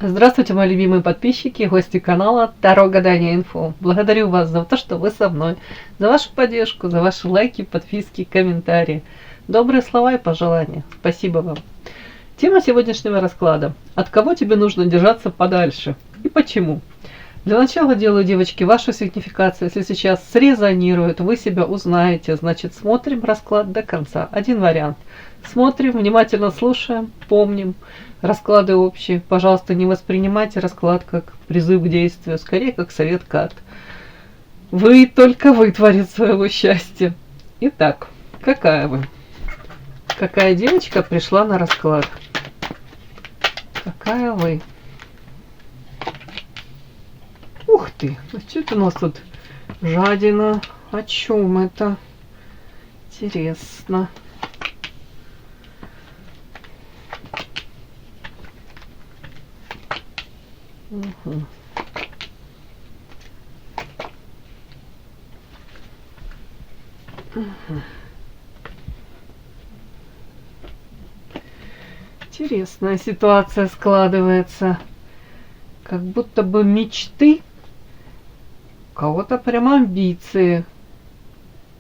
Здравствуйте, мои любимые подписчики и гости канала Таро Гадание Инфо. Благодарю вас за то, что вы со мной, за вашу поддержку, за ваши лайки, подписки, комментарии, добрые слова и пожелания. Спасибо вам. Тема сегодняшнего расклада. От кого тебе нужно держаться подальше и почему? Для начала делаю, девочки, вашу сигнификацию. Если сейчас срезонирует, вы себя узнаете. Значит, смотрим расклад до конца. Один вариант. Смотрим, внимательно слушаем, помним. Расклады общие. Пожалуйста, не воспринимайте расклад как призыв к действию, скорее как совет карт. Вы, только вы, творец своего счастья. Итак, какая вы? Какая девочка пришла на расклад? Какая вы? Ух ты, ну что это у нас тут жадина? О чем это? Интересно. Угу. Угу. Интересная ситуация складывается. Как будто бы мечты, у кого-то прям амбиции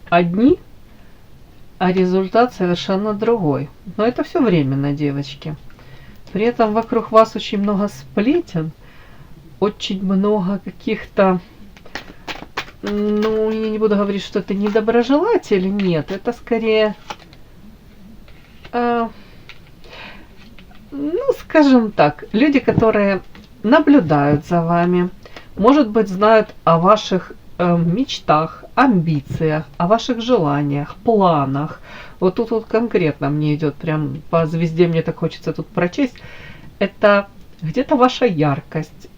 одни, а результат совершенно другой. Но это все временно, девочки. При этом вокруг вас очень много сплетен, очень много каких-то, ну, я не буду говорить, что это недоброжелатели, нет, это скорее, ну, скажем так, люди, которые наблюдают за вами, может быть, знают о ваших мечтах, амбициях, о ваших желаниях, планах. Вот тут вот конкретно мне идет прям по звезде, мне так хочется тут прочесть. Это где-то ваша яркость,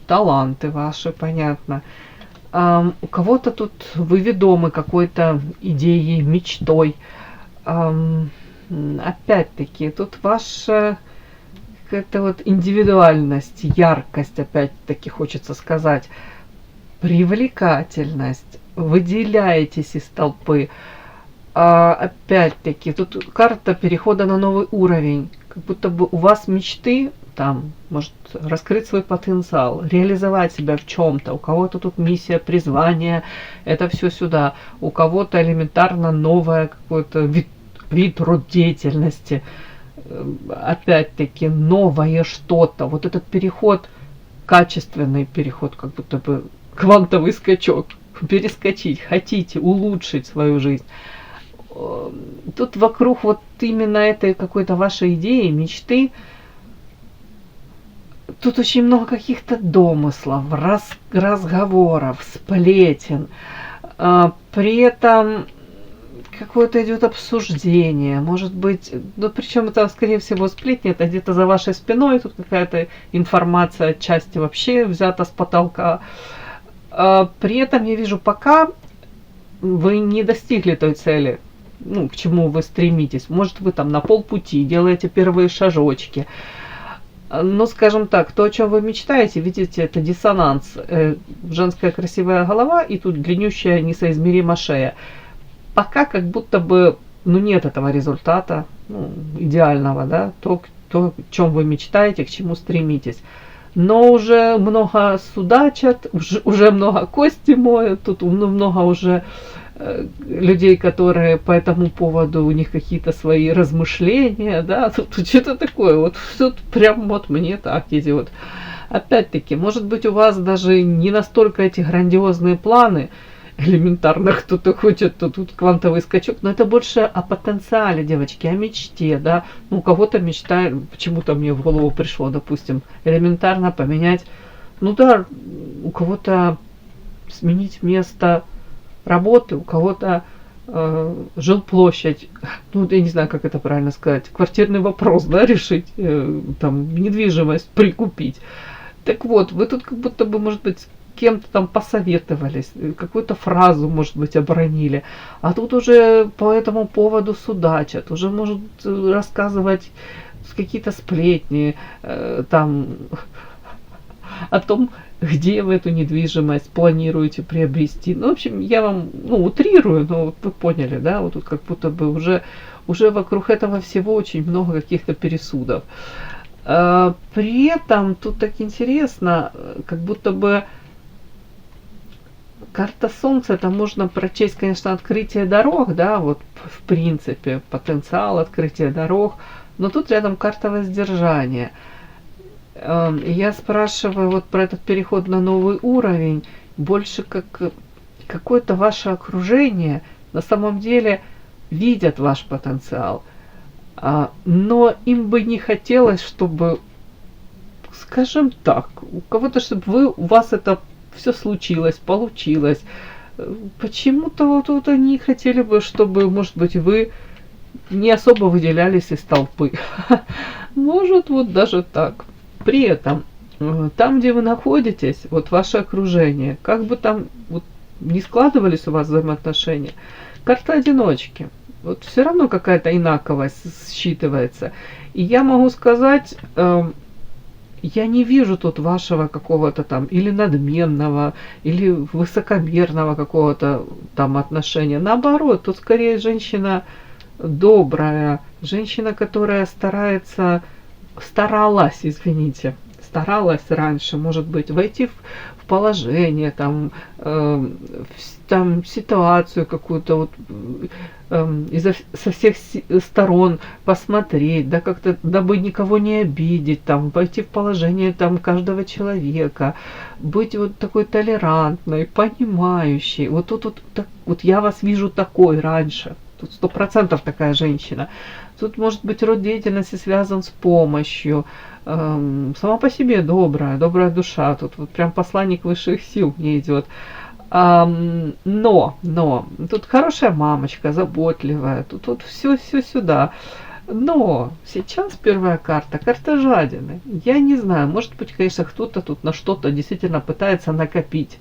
таланты ваши, понятно. У кого-то тут вы ведомы какой-то идеей, мечтой. Опять-таки, тут ваша какая-то вот индивидуальность, яркость, опять-таки хочется сказать, привлекательность, выделяетесь из толпы. Опять-таки, тут карта перехода на новый уровень, как будто бы у вас мечты, там, может, раскрыть свой потенциал, реализовать себя в чем-то. У кого-то тут миссия, призвание, это все сюда. У кого-то элементарно новое какой-то вид, род деятельности. Опять-таки, новое что-то. Вот этот переход, качественный переход, как будто бы квантовый скачок. Перескочить, хотите улучшить свою жизнь. Тут вокруг вот именно этой какой-то вашей идеи, мечты, тут очень много каких-то домыслов, разговоров, сплетен. При этом какое-то идет обсуждение, может быть, ну причем это, скорее всего, сплетни, это где-то за вашей спиной, тут какая-то информация отчасти вообще взята с потолка. При этом я вижу, пока вы не достигли той цели, ну, к чему вы стремитесь. Может, вы там на полпути делаете первые шажочки. Но, скажем так, то, о чем вы мечтаете, видите, это диссонанс. Женская красивая голова и тут длиннющая несоизмеримо шея. Пока как будто бы, ну, нет этого результата, ну, идеального, да, то, о чем вы мечтаете, к чему стремитесь. Но уже много судачат, уже много кости моют, тут много уже людей, которые по этому поводу, у них какие-то свои размышления, да, тут что-то такое, вот тут прям вот мне так идет. Опять-таки, может быть, у вас даже не настолько эти грандиозные планы, элементарно кто-то хочет, то тут квантовый скачок, но это больше о потенциале, девочки, о мечте, да, ну, у кого-то мечта, почему-то мне в голову пришло, допустим, элементарно поменять, ну да, у кого-то сменить место работы, у кого-то жилплощадь, ну, я не знаю, как это правильно сказать, квартирный вопрос, да, решить, там, недвижимость прикупить. Так вот, вы тут как будто бы, может быть, кем-то там посоветовались, какую-то фразу, может быть, обронили, а тут уже по этому поводу судачат, уже может рассказывать какие-то сплетни, там, о том, где вы эту недвижимость планируете приобрести. Ну, в общем, я вам, ну, утрирую, но вы поняли, да, вот тут как будто бы уже вокруг этого всего очень много каких-то пересудов. При этом тут так интересно, как будто бы карта Солнца, это можно прочесть, конечно, открытие дорог, да, вот в принципе, потенциал открытия дорог, но тут рядом карта воздержания. И я спрашиваю вот про этот переход на новый уровень, больше как какое-то ваше окружение на самом деле видят ваш потенциал, но им бы не хотелось, чтобы, скажем так, у кого-то, чтобы у вас это все случилось, получилось. Почему-то вот они хотели бы, чтобы, может быть, вы не особо выделялись из толпы. Может, вот даже так. При этом, там, где вы находитесь, вот ваше окружение, как бы там вот не складывались у вас взаимоотношения, карта одиночки. Вот все равно какая-то инаковость считывается. И я могу сказать, я не вижу тут вашего какого-то там или надменного, или высокомерного какого-то там отношения. Наоборот, тут скорее женщина добрая, женщина, которая старалась, извините, старалась раньше, может быть, войти в положение, там, там ситуацию какую-то вот со всех сторон посмотреть, да, как-то, дабы никого не обидеть, там, войти в положение там каждого человека, быть вот такой толерантной, понимающей. Вот тут вот, так, вот я вас вижу такой раньше. Тут 100% такая женщина. Тут может быть род деятельности связан с помощью. Сама по себе добрая душа. Тут вот прям посланник высших сил мне идет. Но, тут хорошая мамочка, заботливая, тут все сюда. Но сейчас первая карта жадины. Я не знаю, может быть, конечно, кто-то тут на что-то действительно пытается накопить,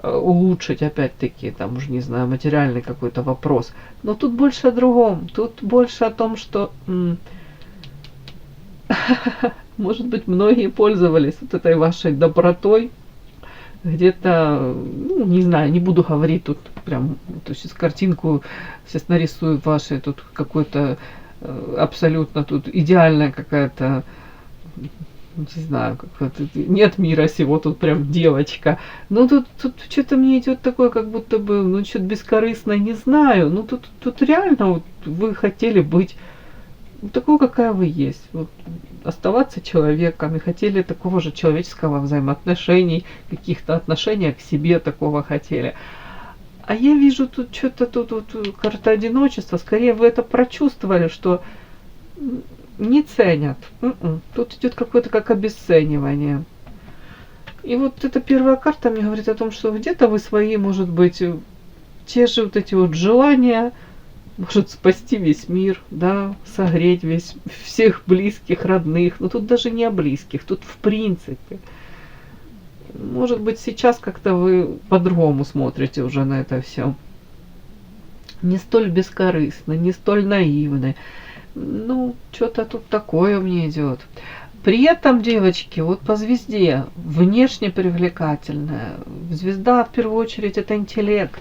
улучшить, опять-таки, там уже, не знаю, материальный какой-то вопрос. Но тут больше о другом. Тут больше о том, что, может быть, многие пользовались вот этой вашей добротой, где-то, ну, не знаю, не буду говорить тут прям, то есть картинку сейчас нарисую вашей, тут какой-то абсолютно тут идеальная какая-то, не знаю, нет мира сего, тут прям девочка. Но тут что-то мне идет такое, как будто бы, ну, что-то бескорыстное, не знаю. Ну, тут реально вот вы хотели быть такой, какая вы есть. Вот, оставаться человеком и хотели такого же человеческого взаимоотношений, каких-то отношений к себе такого хотели. А я вижу тут что-то, тут вот карта одиночества, скорее вы это прочувствовали, что не ценят. Тут идет какое-то как обесценивание. И вот эта первая карта мне говорит о том, что где-то вы свои, может быть, те же вот эти вот желания, может спасти весь мир, да, согреть всех близких, родных. Но тут даже не о близких, тут в принципе. Может быть, сейчас как-то вы по-другому смотрите уже на это все. Не столь бескорыстно, не столь наивно. Ну, что-то тут такое мне идет. При этом, девочки, вот по звезде, внешне привлекательная. Звезда, в первую очередь, это интеллект,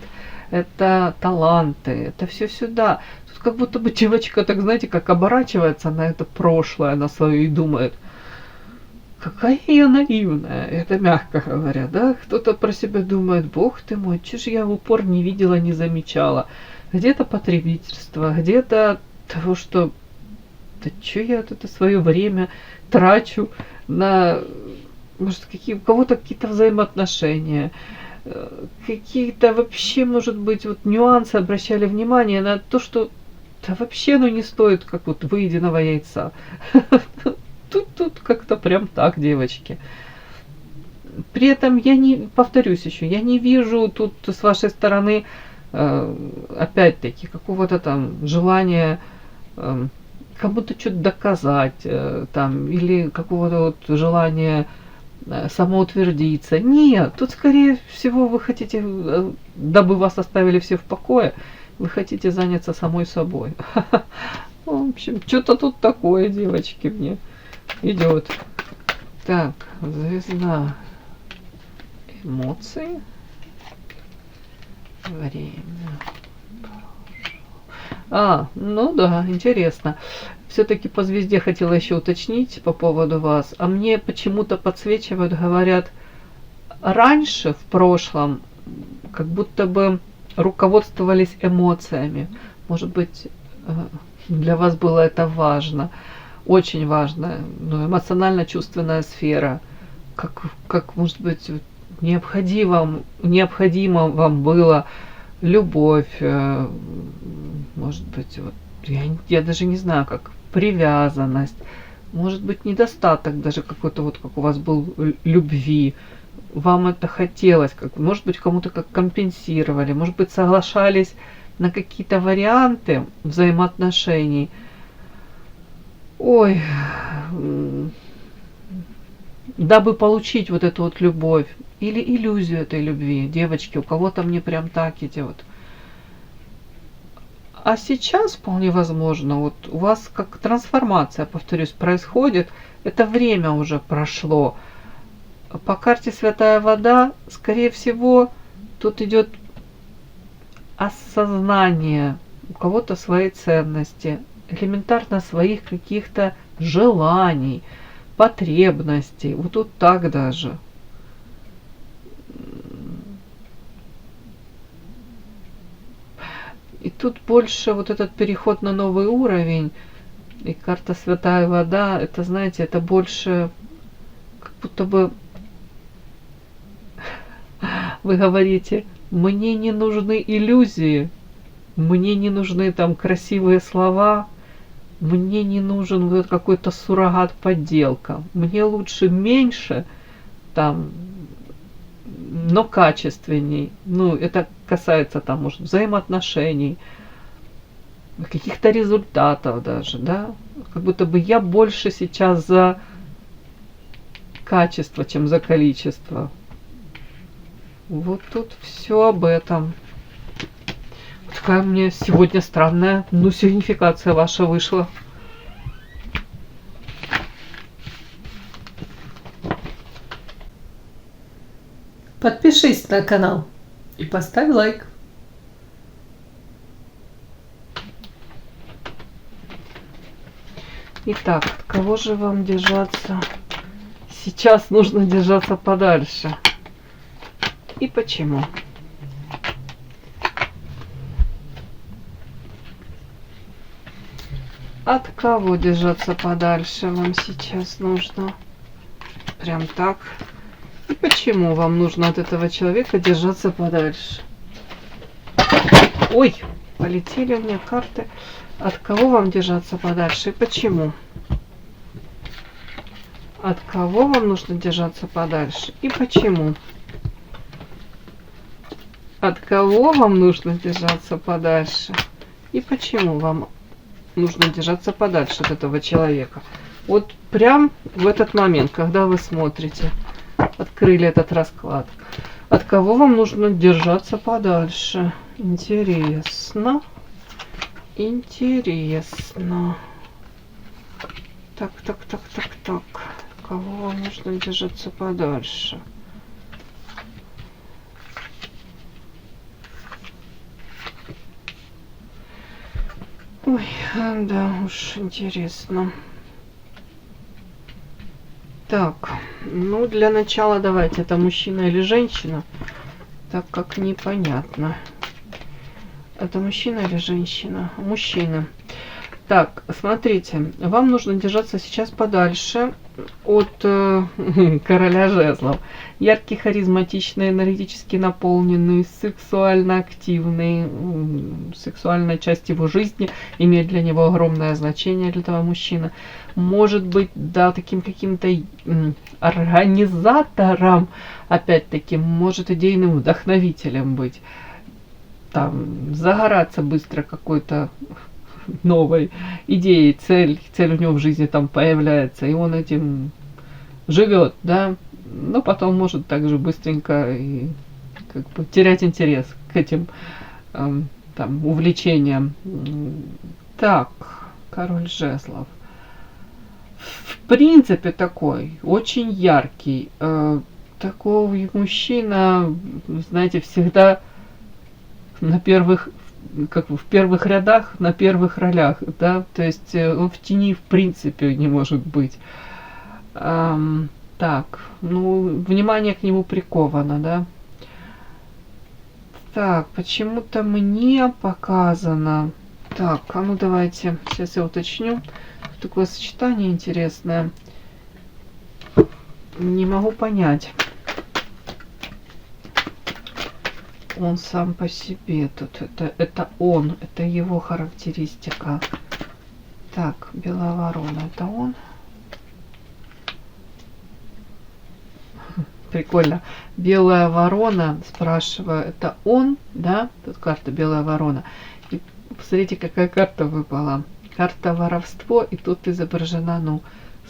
это таланты, это все сюда. Тут как будто бы девочка, так знаете, как оборачивается на это прошлое, на свое и думает, какая я наивная, это мягко говоря, да? Кто-то про себя думает, бог ты мой, чё ж я в упор не видела, не замечала. Где-то потребительство, где-то того, что да чё я вот это свое время трачу на, может, у кого-то какие-то взаимоотношения, какие-то вообще, может быть, вот нюансы обращали внимание на то, что да вообще оно не стоит, как вот выеденного яйца. Тут как-то прям так, девочки. При этом я не, повторюсь еще, я не вижу тут с вашей стороны, опять-таки, какого-то там желания кому-то что-то доказать, там, или какого-то вот желания самоутвердиться. Нет, тут скорее всего вы хотите, дабы вас оставили все в покое, вы хотите заняться самой собой. В общем, что-то тут такое, девочки, мне идет. Так, звезда эмоций. Время. Ну да, интересно. Все-таки по звезде хотела еще уточнить по поводу вас. А мне почему-то подсвечивают, говорят, раньше, в прошлом, как будто бы руководствовались эмоциями. Может быть, для вас было это важно, очень важно, ну, эмоционально-чувственная сфера. Как, может быть, вот необходимо вам было любовь, может быть, вот, я даже не знаю, как привязанность, может быть, недостаток даже какой-то, вот как у вас был любви. Вам это хотелось, как, может быть, кому-то как компенсировали, может быть, соглашались на какие-то варианты взаимоотношений. Ой, дабы получить вот эту вот любовь или иллюзию этой любви. Девочки, у кого-то мне прям так идет. А сейчас вполне возможно, вот у вас как трансформация, повторюсь, происходит. Это время уже прошло. По карте Святая Вода, скорее всего, тут идет осознание у кого-то своей ценности, элементарно своих каких-то желаний, потребностей. Вот тут так даже. И тут больше вот этот переход на новый уровень, и карта Святая Вода, это, знаете, это больше как будто бы вы говорите, мне не нужны иллюзии, мне не нужны там красивые слова, мне не нужен вот какой-то суррогат, подделка. Мне лучше меньше там, но качественней. Ну, это касается там, может, взаимоотношений, каких-то результатов даже, да. Как будто бы я больше сейчас за качество, чем за количество. Вот тут все об этом. Такая мне сегодня странная, ну, сигнификация ваша вышла. Подпишись на канал и поставь лайк. Итак, от кого же вам держаться? Сейчас нужно держаться подальше. И почему? От кого держаться подальше вам сейчас нужно? Прям так. И почему вам нужно от этого человека держаться подальше? Ой, полетели у меня карты. От кого вам держаться подальше и почему? От кого вам нужно держаться подальше и почему? От кого вам нужно держаться подальше и почему вам нужно держаться подальше от этого человека? Вот прям в этот момент, когда вы смотрите, открыли этот расклад. От кого вам нужно держаться подальше? Интересно. Интересно. Так. Кого вам нужно держаться подальше? Ой, да уж, интересно. Так, ну для начала давайте, это мужчина или женщина, так как непонятно. Это мужчина или женщина? Мужчина. Так, смотрите, вам нужно держаться сейчас подальше от короля жезлов. Яркий, харизматичный, энергетически наполненный, сексуально активный, сексуальная часть его жизни имеет для него огромное значение, для этого мужчины. Может быть, да, таким каким-то организатором, опять-таки, может идейным вдохновителем быть. Там, загораться быстро какой-то новой идеей, цель у него в жизни там появляется, и он этим живет, да, но потом может также быстренько и как бы терять интерес к этим там увлечениям. Так, король жезлов. В принципе такой, очень яркий, такой мужчина, знаете, всегда на первых как в первых рядах, на первых ролях, да, то есть он в тени в принципе не может быть. Так, ну, внимание к нему приковано, да. Так, почему-то мне показано. Так, а ну давайте, сейчас я уточню. Такое сочетание интересное. Не могу понять. Он сам по себе тут. Это он, это его характеристика. Так, Белая ворона, это он. Прикольно. Белая ворона, спрашиваю, это он, да? Тут карта Белая ворона. И посмотрите, какая карта выпала. Карта воровство, и тут изображена, ну,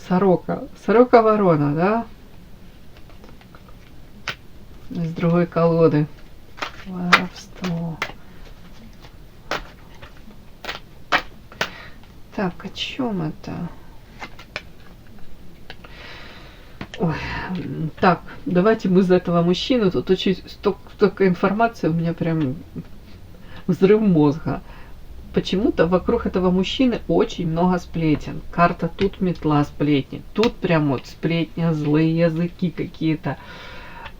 сорока. Сорока-ворона, да? Из другой колоды. Воровство. Так, о чем это? Ой, так, давайте мы за этого мужчину. Тут очень столько информации, у меня прям взрыв мозга. Почему-то вокруг этого мужчины очень много сплетен. Карта тут метла сплетни. Тут прям вот сплетня, злые языки какие-то.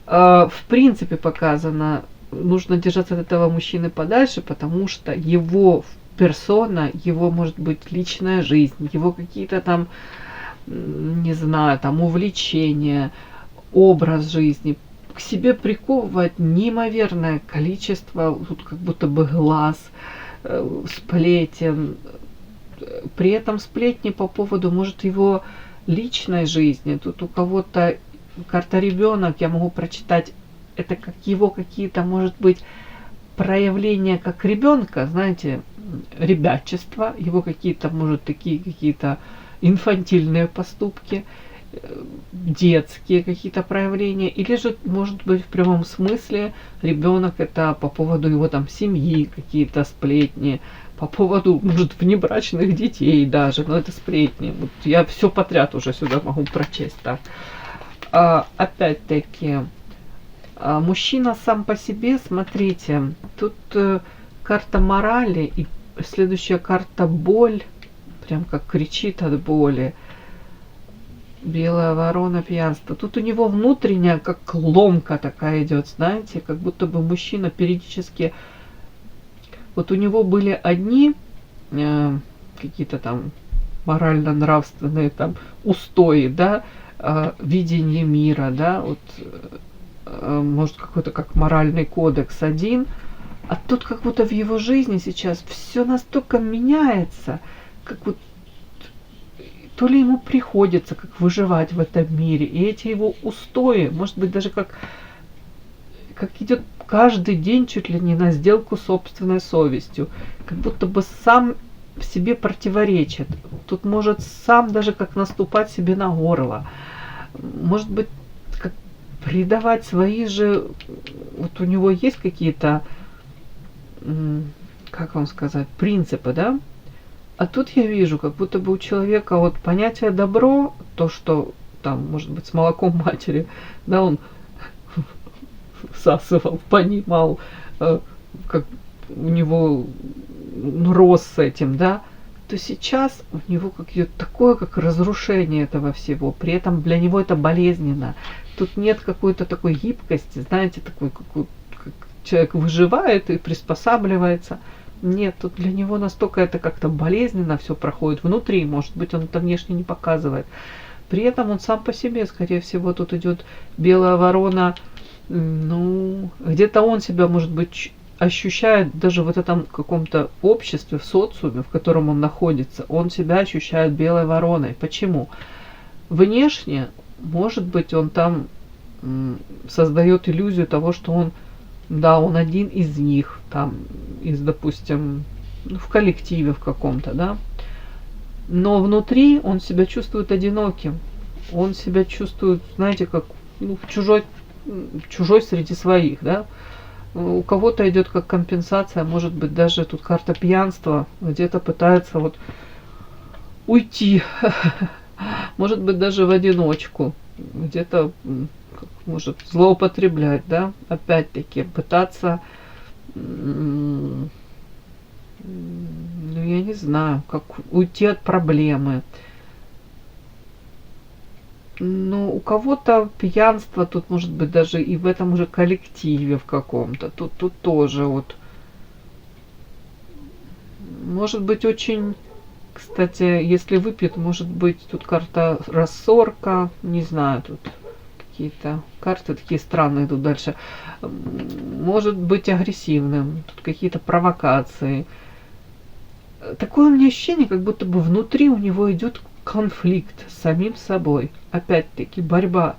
В принципе показано, нужно держаться от этого мужчины подальше, потому что его персона, его, может быть, личная жизнь, его какие-то там, не знаю, там увлечения, образ жизни к себе приковывает неимоверное количество, тут как будто бы глаз, сплетен. При этом сплетни по поводу, может, его личной жизни. Тут у кого-то карта ребенок, я могу прочитать, это как его какие-то, может быть, проявления как ребенка, знаете, ребячество, его какие-то, может, такие какие-то инфантильные поступки, детские какие-то проявления, или же, может быть, в прямом смысле ребенок это по поводу его там семьи, какие-то сплетни, по поводу, может, внебрачных детей даже, но это сплетни. Вот я все подряд уже сюда могу прочесть так. Опять-таки, мужчина сам по себе, смотрите, тут карта морали и следующая карта боль, прям как кричит от боли. Белая ворона, пьянство. Тут у него внутренняя, как ломка такая идет, знаете, как будто бы мужчина периодически... Вот у него были одни какие-то там морально-нравственные там устои, да, видение мира, да, вот, может, какой-то как моральный кодекс один, а тут как будто в его жизни сейчас все настолько меняется, как вот то ли ему приходится как выживать в этом мире, и эти его устои, может быть, даже как идет каждый день чуть ли не на сделку с собственной совестью, как будто бы сам в себе противоречит. Тут может сам даже как наступать себе на горло. Может быть, как предавать свои же... Вот у него есть какие-то, как вам сказать, принципы, да? А тут я вижу, как будто бы у человека вот понятие добро, то, что там, может быть, с молоком матери, да, он всасывал, понимал, как у него рос с этим, да, то сейчас у него как идет такое, как разрушение этого всего. При этом для него это болезненно. Тут нет какой-то такой гибкости, знаете, такой, как человек выживает и приспосабливается. Нет, тут для него настолько это как-то болезненно все проходит внутри, может быть, он это внешне не показывает. При этом он сам по себе, скорее всего, тут идет белая ворона, ну, где-то он себя, может быть, ощущает даже в этом каком-то обществе, в социуме, в котором он находится, он себя ощущает белой вороной. Почему? Внешне, может быть, он там создает иллюзию того, что он, да, он один из них, там, из, допустим, в коллективе в каком-то, да, но внутри он себя чувствует одиноким, он себя чувствует, знаете, как чужой среди своих, да. У кого-то идет как компенсация, может быть, даже тут карта пьянства, где-то пытается вот уйти, может быть, даже в одиночку, где-то может злоупотреблять, да, опять-таки пытаться Ну, я не знаю, как уйти от проблемы. Ну, у кого-то пьянство, тут может быть даже и в этом же коллективе в каком-то. Тут тоже вот. Может быть очень, кстати, если выпьет, может быть тут карта рассорка, не знаю, тут какие-то карты такие странные тут дальше. Может быть агрессивным, тут какие-то провокации. Такое у меня ощущение, как будто бы внутри у него идет конфликт с самим собой. Опять-таки борьба.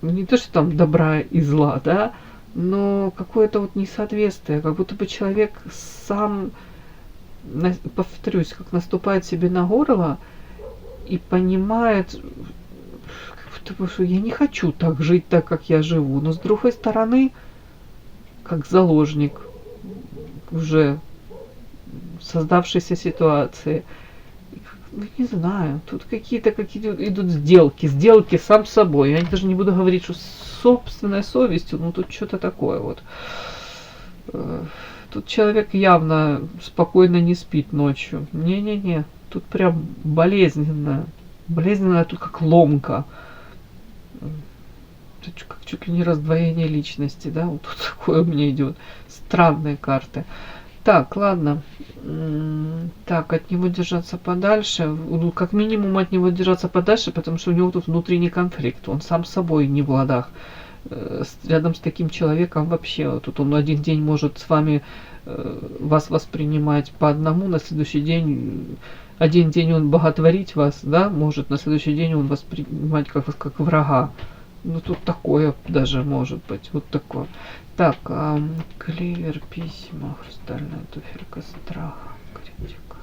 Не то, что там добра и зла, да, но какое-то вот несоответствие, как будто бы человек сам, повторюсь, как наступает себе на горло и понимает, как будто бы, что я не хочу так жить, так как я живу, но с другой стороны, как заложник уже создавшейся ситуации. Ну, не знаю, тут какие-то идут сделки сам с собой. Я даже не буду говорить, что с собственной совестью, но тут что-то такое вот. Тут человек явно спокойно не спит ночью. Не-не-не, тут прям болезненно. Болезненно тут как ломка. Тут как чуть ли не раздвоение личности, да, вот тут такое у меня идет. Странные карты. Так, ладно. Так, от него держаться подальше. Ну, как минимум от него держаться подальше, потому что у него тут внутренний конфликт. Он сам с собой не в ладах. Рядом с таким человеком вообще. Тут он один день может с вами вас воспринимать по одному, на следующий день, один день он боготворить вас, да, может, на следующий день он воспринимать как врага. Ну, тут такое даже может быть. Вот такое. Так, клевер, письма, хрустальная туфелька страха, критика.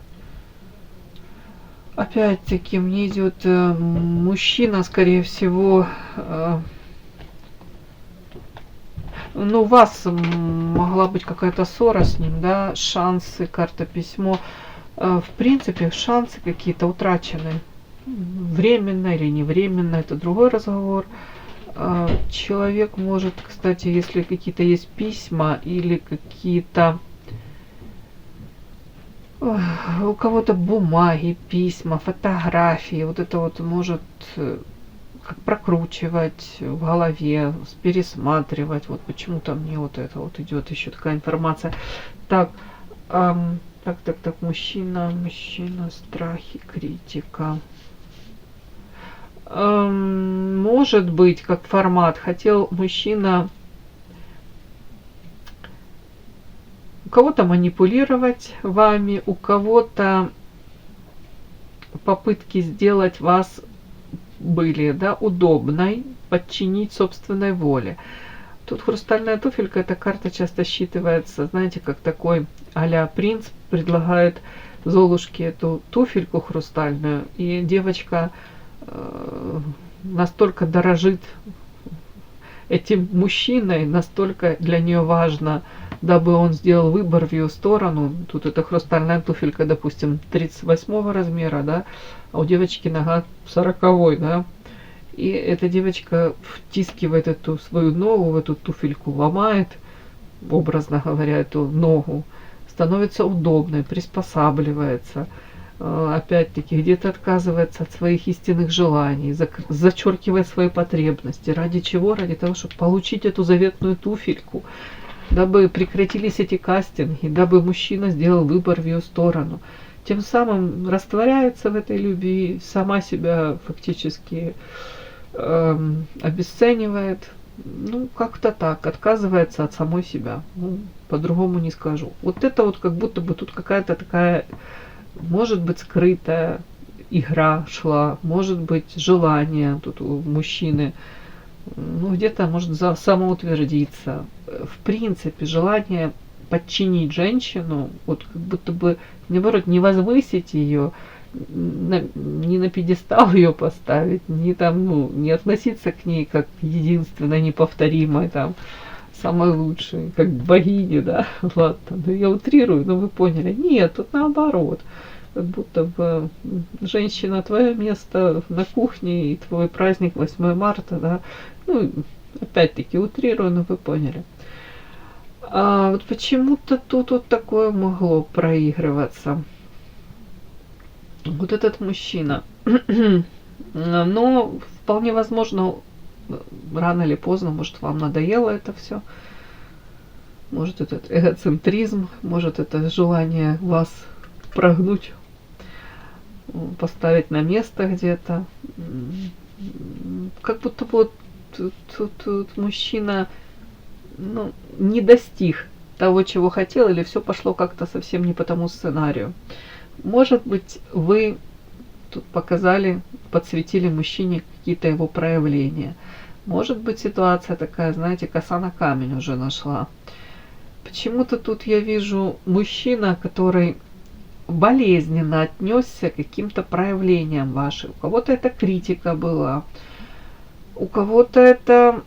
Опять-таки, мне идет мужчина, скорее всего, ну, у вас могла быть какая-то ссора с ним, да, шансы, карта, письмо. В принципе, шансы какие-то утрачены. Временно или не временно, это другой разговор. Человек может, кстати, если какие-то есть письма или какие-то у кого-то бумаги, письма, фотографии, вот это вот может как прокручивать в голове, пересматривать. Вот почему-то мне вот это вот идет еще такая информация. Так, так, мужчина, страхи, критика. Может быть, как формат, хотел мужчина у кого-то манипулировать вами, у кого-то попытки сделать вас были, да, удобной, подчинить собственной воле. Тут хрустальная туфелька, эта карта часто считывается, знаете, как такой а-ля принц предлагает Золушке эту туфельку хрустальную, и девочка настолько дорожит этим мужчиной, настолько для нее важно, дабы он сделал выбор в ее сторону. Тут эта хрустальная туфелька, допустим, 38 размера, да, а у девочки нога 40, да. И эта девочка втискивает эту свою ногу в эту туфельку, ломает, образно говоря, эту ногу, становится удобной, приспосабливается. Опять-таки, где-то отказывается от своих истинных желаний, зачеркивая свои потребности. Ради чего? Ради того, чтобы получить эту заветную туфельку, дабы прекратились эти кастинги, дабы мужчина сделал выбор в ее сторону. Тем самым растворяется в этой любви, сама себя фактически обесценивает. Ну, как-то так, отказывается от самой себя. Ну, по-другому не скажу. Вот это вот как будто бы тут какая-то такая, может быть, скрытая игра шла, может быть, желание тут у мужчины, ну, где-то, может, самоутвердиться. В принципе, желание подчинить женщину, вот как будто бы, наоборот, не возвысить ее, не на пьедестал ее поставить, не там, ну, не относиться к ней как к единственной, неповторимой, там, самой лучшей, как к богине, да, ладно, ну, я утрирую, но вы поняли. Нет, тут наоборот. Как будто бы женщина, твое место на кухне и твой праздник 8 марта, да, ну, опять-таки утрирую, но вы поняли. Вот почему-то тут вот такое могло проигрываться. Вот этот мужчина. Но вполне возможно, рано или поздно, может, вам надоело это все. Может, этот эгоцентризм, может, это желание вас прогнуть, поставить на место где-то. Как будто вот тут мужчина, ну, не достиг того, чего хотел, или все пошло как-то совсем не по тому сценарию. Может быть, вы тут показали, подсветили мужчине какие-то его проявления. Может быть, ситуация такая, знаете, коса на камень уже нашла. Почему-то тут я вижу мужчина, который болезненно отнесся к каким-то проявлениям вашим. У кого-то это критика была, у кого-то это,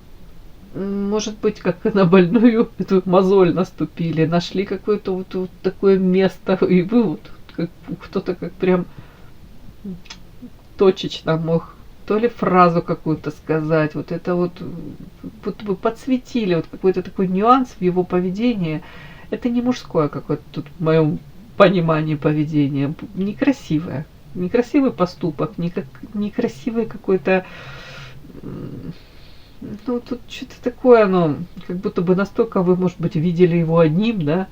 может быть, как на больную эту мозоль наступили, нашли какое-то вот такое место, и вы вот, как, кто-то как прям точечно мог то ли фразу какую-то сказать, вот это вот вы подсветили вот какой-то такой нюанс в его поведении. Это не мужское какое-то тут в моем понимании поведения, некрасивое, некрасивый поступок, некрасивый какой-то, ну тут что-то такое, оно как будто бы настолько вы, может быть, видели его одним, да,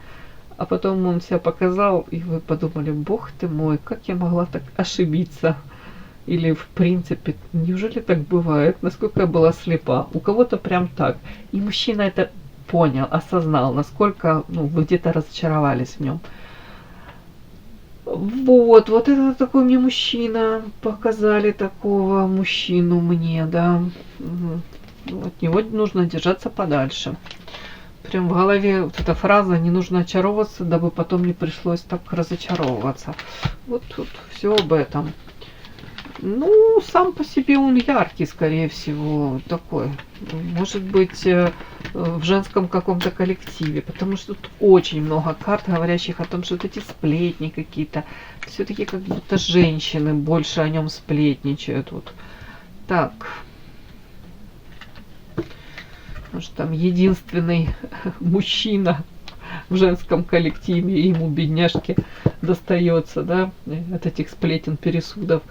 а потом он себя показал, и вы подумали, бог ты мой, как я могла так ошибиться. Или в принципе, неужели так бывает? Насколько я была слепа? У кого-то прям так. И мужчина это понял, осознал, насколько вы где-то разочаровались в нем. Вот это такой мне мужчина. Показали такого мужчину мне, да. От него нужно держаться подальше. Прям в голове вот эта фраза «не нужно очаровываться, дабы потом не пришлось так разочаровываться». Вот тут все об этом. Ну, сам по себе он яркий, скорее всего, такой. Может быть, в женском каком-то коллективе, потому что тут очень много карт, говорящих о том, что вот эти сплетни какие-то, все-таки как будто женщины больше о нем сплетничают. Вот. Так. Может, там единственный мужчина в женском коллективе, и ему, бедняжке, достается, да, от этих сплетен, пересудов.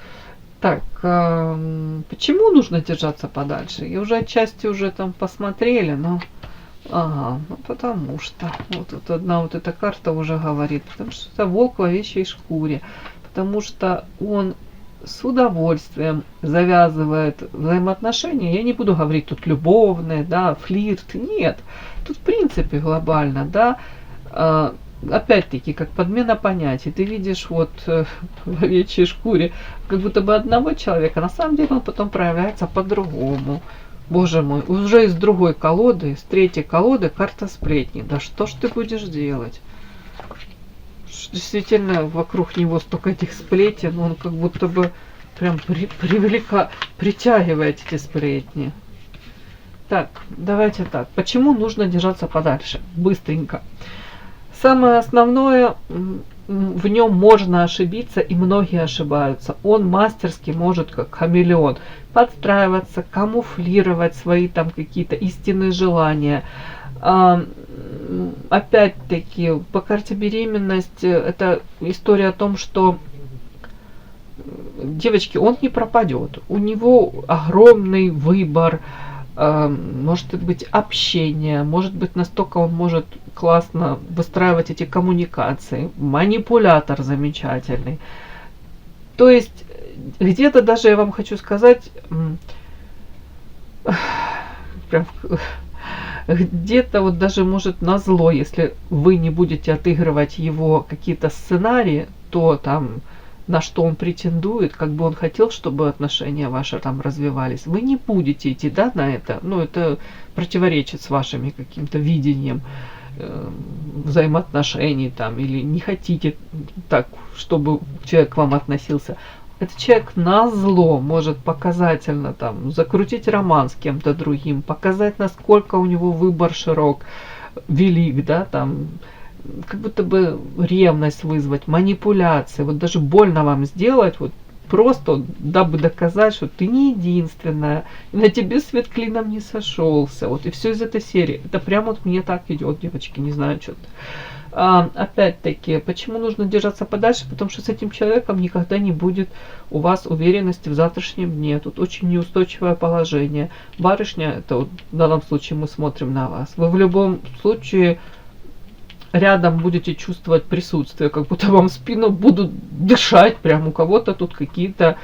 Так, почему нужно держаться подальше? И уже отчасти уже там посмотрели, но... Ага, ну потому что... Вот одна вот эта карта уже говорит. Потому что это волк в овечьей шкуре. Потому что он с удовольствием завязывает взаимоотношения. Я не буду говорить тут любовные, да, флирт. Нет. Тут в принципе глобально, да... Опять-таки, как подмена понятий. Ты видишь вот в овечьей шкуре как будто бы одного человека, на самом деле он потом проявляется по-другому. Боже мой, уже из другой колоды, из третьей колоды карта сплетни. Да что ж ты будешь делать? Действительно, вокруг него столько этих сплетен, он как будто бы прям притягивает эти сплетни. Так, давайте так. Почему нужно держаться подальше? Быстренько. Самое основное, в нем можно ошибиться, и многие ошибаются. Он мастерски может, как хамелеон, подстраиваться, камуфлировать свои там какие-то истинные желания. Опять-таки, по карте беременность, это история о том, что девочки, он не пропадет. У него огромный выбор. Может быть общение, может быть настолько он может классно выстраивать эти коммуникации, манипулятор замечательный. То есть где-то даже я вам хочу сказать, прям, где-то вот даже может назло, если вы не будете отыгрывать его какие-то сценарии, то там на что он претендует, как бы он хотел, чтобы отношения ваши там развивались, вы не будете идти, да, на это. Ну, это противоречит с вашими каким-то видением взаимоотношений там, или не хотите так, чтобы человек к вам относился. Этот человек назло может показательно там закрутить роман с кем-то другим, показать, насколько у него выбор широк, велик, да, там, как будто бы ревность вызвать, манипуляции, вот даже больно вам сделать, вот просто дабы доказать, что ты не единственная, и на тебе свет клином не сошелся. Вот и все из этой серии. Это прям вот мне так идет, девочки, не знаю, что-то. Опять-таки, почему нужно держаться подальше? Потому что с этим человеком никогда не будет у вас уверенности в завтрашнем дне. Тут очень неустойчивое положение. Барышня, это вот в данном случае мы смотрим на вас. Вы в любом случае рядом будете чувствовать присутствие, как будто вам в спину будут дышать. Прям у кого-то тут какие-то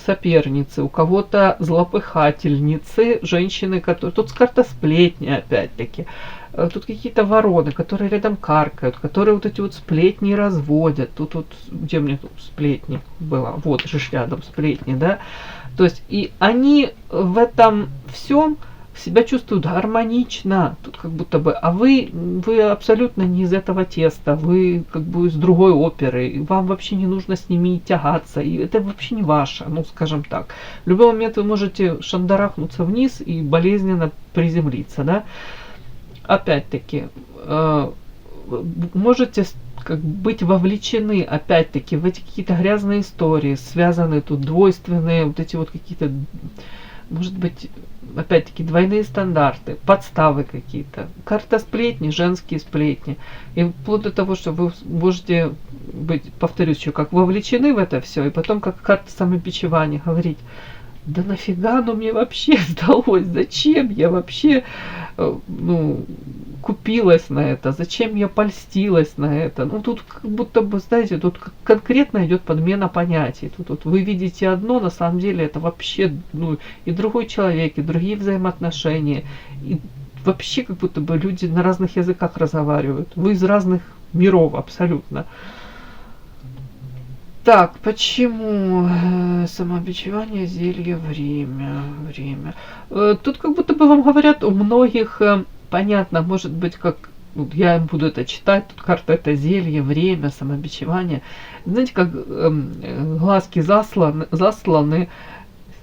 соперницы, у кого-то злопыхательницы, женщины, которые... Тут карта сплетни, опять-таки. Тут какие-то вороны, которые рядом каркают, которые вот эти вот сплетни разводят. Тут вот, где мне тут сплетни было? Вот же рядом сплетни, да? То есть, и они в этом всем себя чувствуют гармонично, тут как будто бы, а вы абсолютно не из этого теста, вы как бы из другой оперы, и вам вообще не нужно с ними тягаться, и это вообще не ваше, ну скажем так. В любой момент вы можете шандарахнуться вниз и болезненно приземлиться, да. Опять-таки, можете как быть вовлечены, опять-таки, в эти какие-то грязные истории, связанные тут двойственные, вот эти вот какие-то, может быть, опять-таки, двойные стандарты, подставы какие-то. Карта сплетни, женские сплетни. И вплоть до того, что вы можете быть, повторюсь еще, как вовлечены в это все, и потом, как карта самобичевания, говорить: да нафига оно мне вообще сдалось? Зачем я вообще купилась на это? Зачем я польстилась на это? Ну, тут как будто бы, знаете, тут конкретно идет подмена понятий. Тут вот вы видите одно, на самом деле это вообще, и другой человек, и другие взаимоотношения. И вообще как будто бы люди на разных языках разговаривают. Вы из разных миров абсолютно. Так, почему самобичевание, зелье, время? Тут как будто бы вам говорят, у многих понятно, может быть, как я им буду это читать, тут карта это зелье, время, самобичевание. Знаете, как глазки засланы,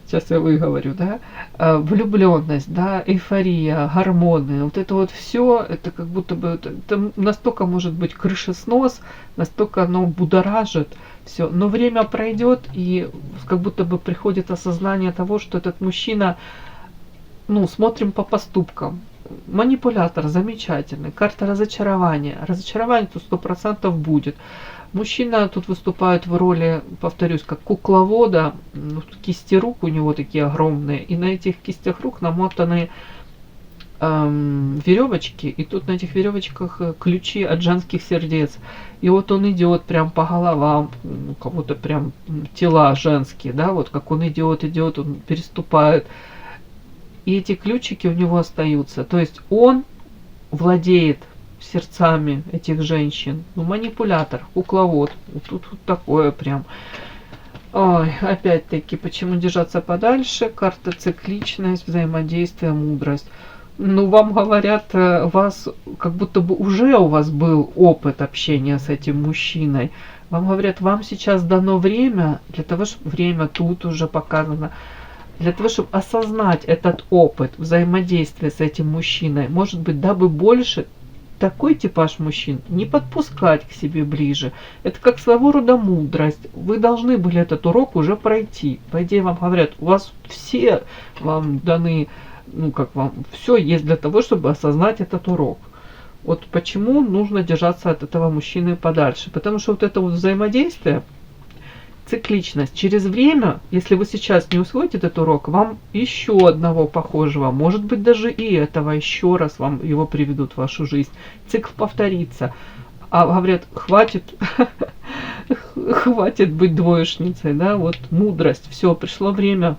сейчас я выговорю, да, влюбленность, да, эйфория, гормоны, вот это вот все, это как будто бы, это настолько может быть крышеснос, настолько оно будоражит все, но время пройдет, и как будто бы приходит осознание того, что этот мужчина, смотрим по поступкам. Манипулятор замечательный, карта разочарования. Разочарование тут 100% будет. Мужчина тут выступает в роли, повторюсь, как кукловода. Кисти рук у него такие огромные, и на этих кистях рук намотаны веревочки, и тут на этих веревочках ключи от женских сердец. И вот он идет прям по головам, у кого-то прям тела женские, да, вот как он идет, он переступает. И эти ключики у него остаются. То есть он владеет сердцами этих женщин. Манипулятор, кукловод. Тут вот такое прям. Ой, опять-таки, почему держаться подальше? Карта цикличность, взаимодействие, мудрость. Вам говорят, вас как будто бы уже у вас был опыт общения с этим мужчиной. Вам говорят, вам сейчас дано время, для того, чтобы время тут уже показано, для того, чтобы осознать этот опыт взаимодействия с этим мужчиной, может быть, дабы больше такой типаж мужчин не подпускать к себе ближе. Это как своего рода мудрость. Вы должны были этот урок уже пройти. По идее, вам говорят, у вас все вам даны, все есть для того, чтобы осознать этот урок. Вот почему нужно держаться от этого мужчины подальше. Потому что вот это вот взаимодействие, цикличность. Через время, если вы сейчас не усвоите этот урок, вам еще одного похожего, может быть даже и этого еще раз вам его приведут в вашу жизнь. Цикл повторится. А говорят, хватит быть двоечницей, да, вот мудрость. Все, пришло время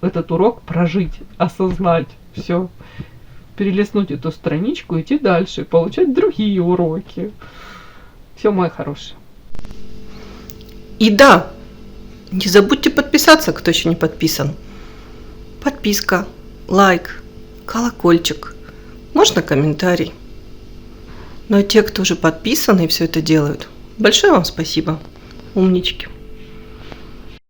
этот урок прожить, осознать, все. Перелистнуть эту страничку, идти дальше, получать другие уроки. Все, мои хорошие. И да, не забудьте подписаться, кто еще не подписан. Подписка, лайк, колокольчик, можно комментарий. Но те, кто уже подписаны и все это делают, большое вам спасибо. Умнички.